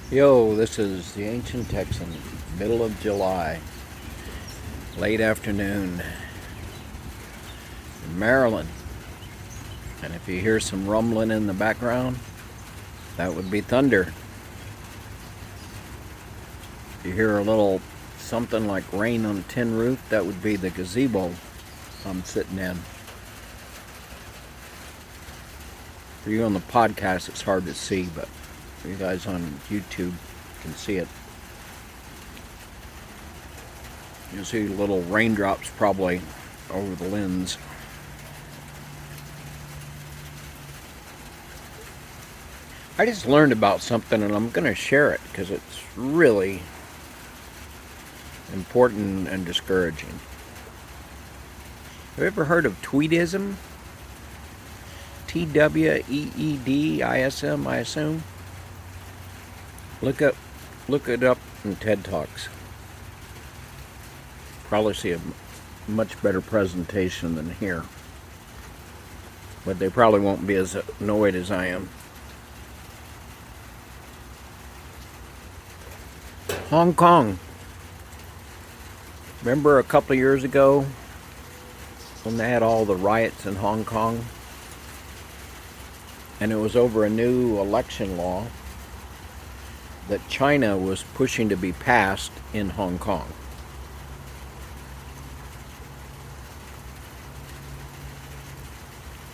Yo, this is the Ancient Texan, middle of July, late afternoon in Maryland. And if you hear some rumbling in the background, that would be thunder. If you hear a little something like rain on a tin roof, that would be the gazebo I'm sitting in. For you on the podcast, it's hard to see, but for you guys on YouTube can see it. You'll see little raindrops probably over the lens. I just learned about something and I'm going to share it because it's really important and discouraging. Have you ever heard of Tweedism? Tweedism, I assume. Look it up in TED Talks. Probably see a much better presentation than here. But they probably won't be as annoyed as I am. Hong Kong. Remember a couple of years ago when they had all the riots in Hong Kong? And it was over a new election law that China was pushing to be passed in Hong Kong.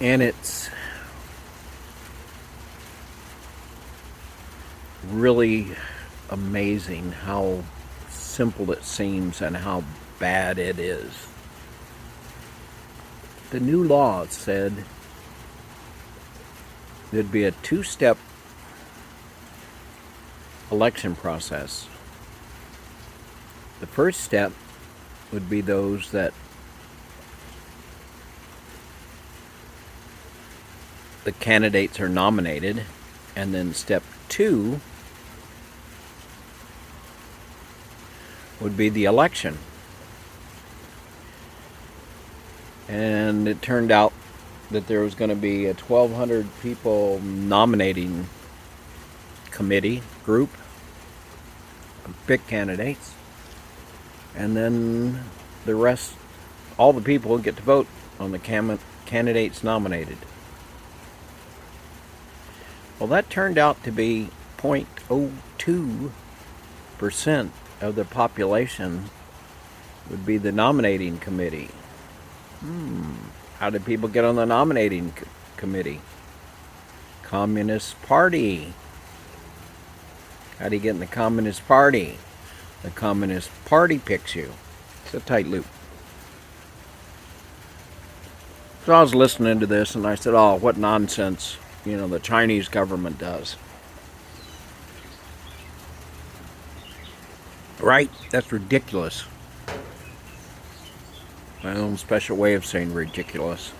And it's really amazing how simple it seems and how bad it is. The new law said there'd be a two-step election process. The first step would be those that the candidates are nominated, and then step 2 would be the election. And it turned out that there was going to be a 1,200 people nominating committee group, pick candidates, and then the rest, all the people would get to vote on the candidates nominated. Well, that turned out to be 0.02% of the population would be the nominating committee. How did people get on the nominating committee? Communist Party. How do you get in the Communist Party? The Communist Party picks you. It's a tight loop. So I was listening to this and I said, oh, what nonsense, the Chinese government does. Right? That's ridiculous. My own special way of saying ridiculous.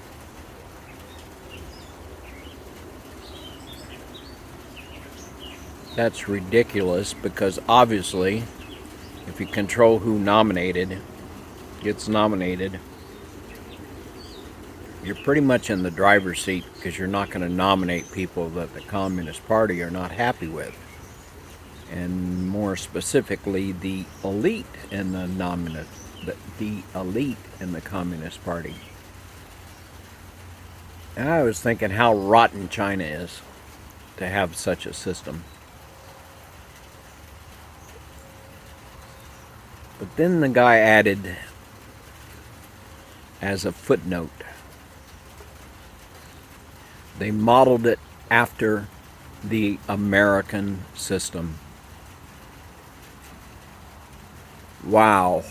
That's ridiculous because obviously, if you control who gets nominated, you're pretty much in the driver's seat because you're not going to nominate people that the Communist Party are not happy with. And more specifically, the elite in the elite in the Communist Party. And I was thinking how rotten China is to have such a system. But then the guy added, as a footnote, they modeled it after the American system. Wow.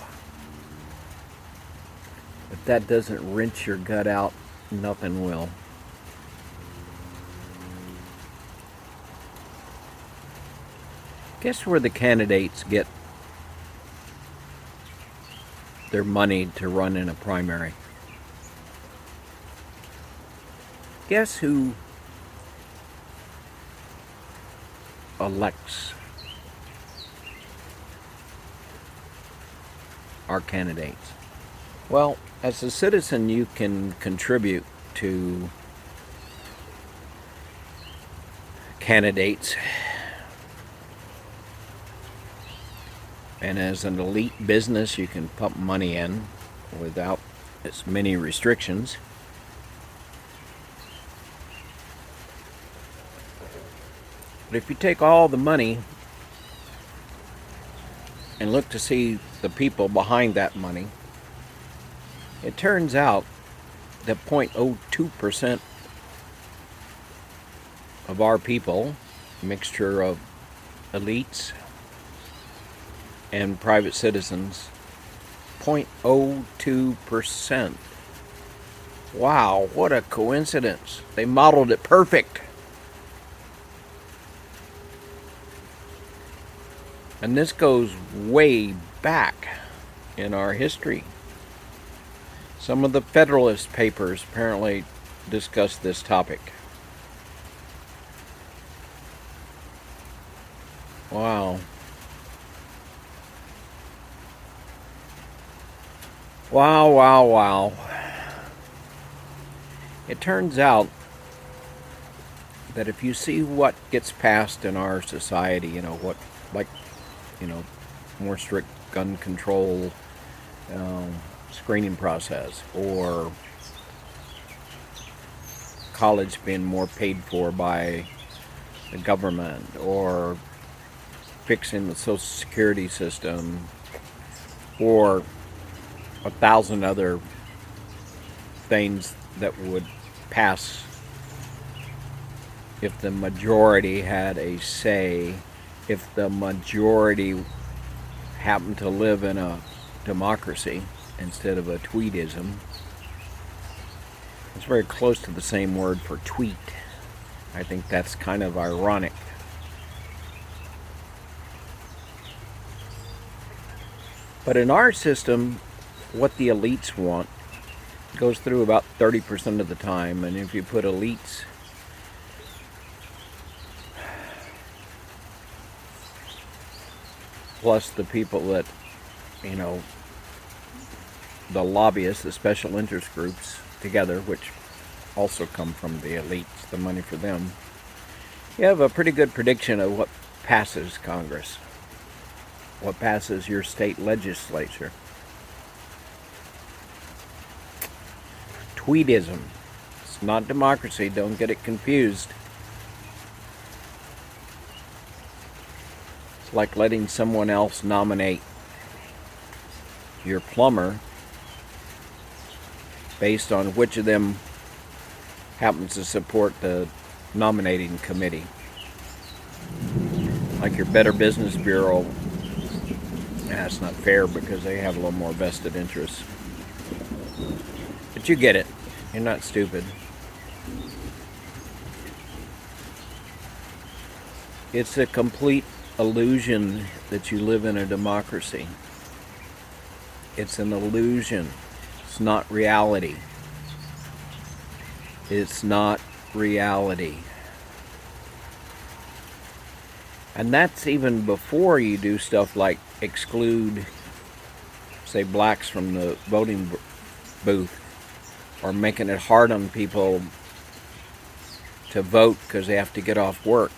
If that doesn't wrench your gut out, nothing will. Guess where the candidates get their money to run in a primary? Guess who elects our candidates? Well, as a citizen, you can contribute to candidates And as an elite business, you can pump money in without as many restrictions. But if you take all the money and look to see the people behind that money, it turns out that 0.02% of our people, a mixture of elites and private citizens, 0.02%. Wow, what a coincidence. They modeled it perfect. And this goes way back in our history. Some of the Federalist Papers apparently discuss this topic. Wow. Wow, wow, wow. It turns out that if you see what gets passed in our society, more strict gun control, screening process, or college being more paid for by the government, or fixing the Social Security system, or 1,000 other things that would pass if the majority had a say, if the majority happened to live in a democracy instead of a Tweedism. It's very close to the same word for tweet. I think that's kind of ironic. But in our system, what the elites want goes through about 30% of the time. And if you put elites plus the people that, the lobbyists, the special interest groups together, which also come from the elites, the money for them, you have a pretty good prediction of what passes Congress, what passes your state legislature. Tweedism. It's not democracy, don't get it confused. It's like letting someone else nominate your plumber based on which of them happens to support the nominating committee. Like your Better Business Bureau. That's not fair because they have a little more vested interests. But you get it. You're not stupid. It's a complete illusion that you live in a democracy. It's an illusion. It's not reality. It's not reality. And that's even before you do stuff like exclude, say, blacks from the voting booth, or making it hard on people to vote because they have to get off work,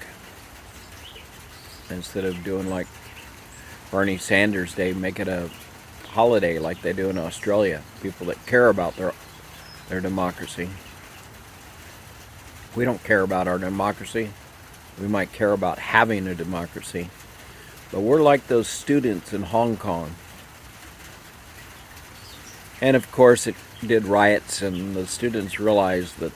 instead of doing like Bernie Sanders Day, make it a holiday like they do in Australia. People that care about their democracy. We don't care about our democracy. We might care about having a democracy. But we're like those students in Hong Kong. And of course it did riots, and the students realized that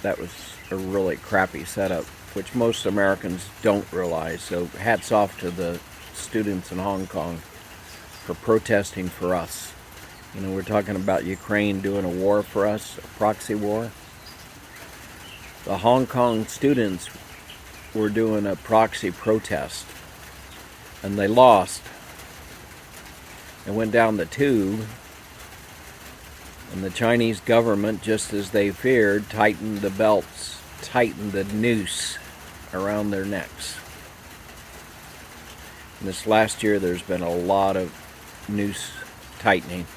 that was a really crappy setup, which most Americans don't realize. So hats off to the students in Hong Kong for protesting for us. We're talking about Ukraine doing a war for us, a proxy war. The Hong Kong students were doing a proxy protest, and they lost. They went down the tube, and the Chinese government, just as they feared, tightened the belts, tightened the noose around their necks. And this last year, there's been a lot of noose tightening.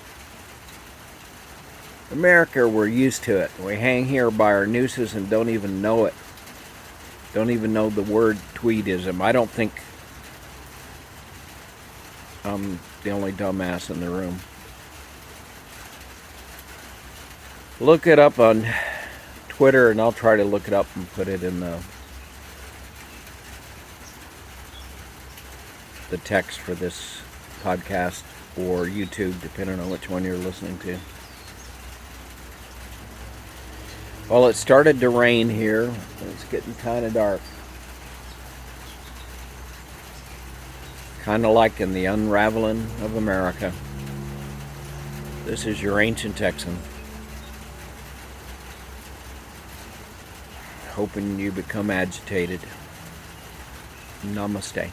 America, we're used to it. We hang here by our nooses and don't even know it. Don't even know the word Tweedism. I don't think I'm the only dumbass in the room. Look it up on Twitter, and I'll try to look it up and put it in the text for this podcast or YouTube, depending on which one you're listening to. Well, it started to rain here. It's getting kind of dark. Kind of like in the unraveling of America. This is your ancient Texan. Hoping you become agitated. Namaste.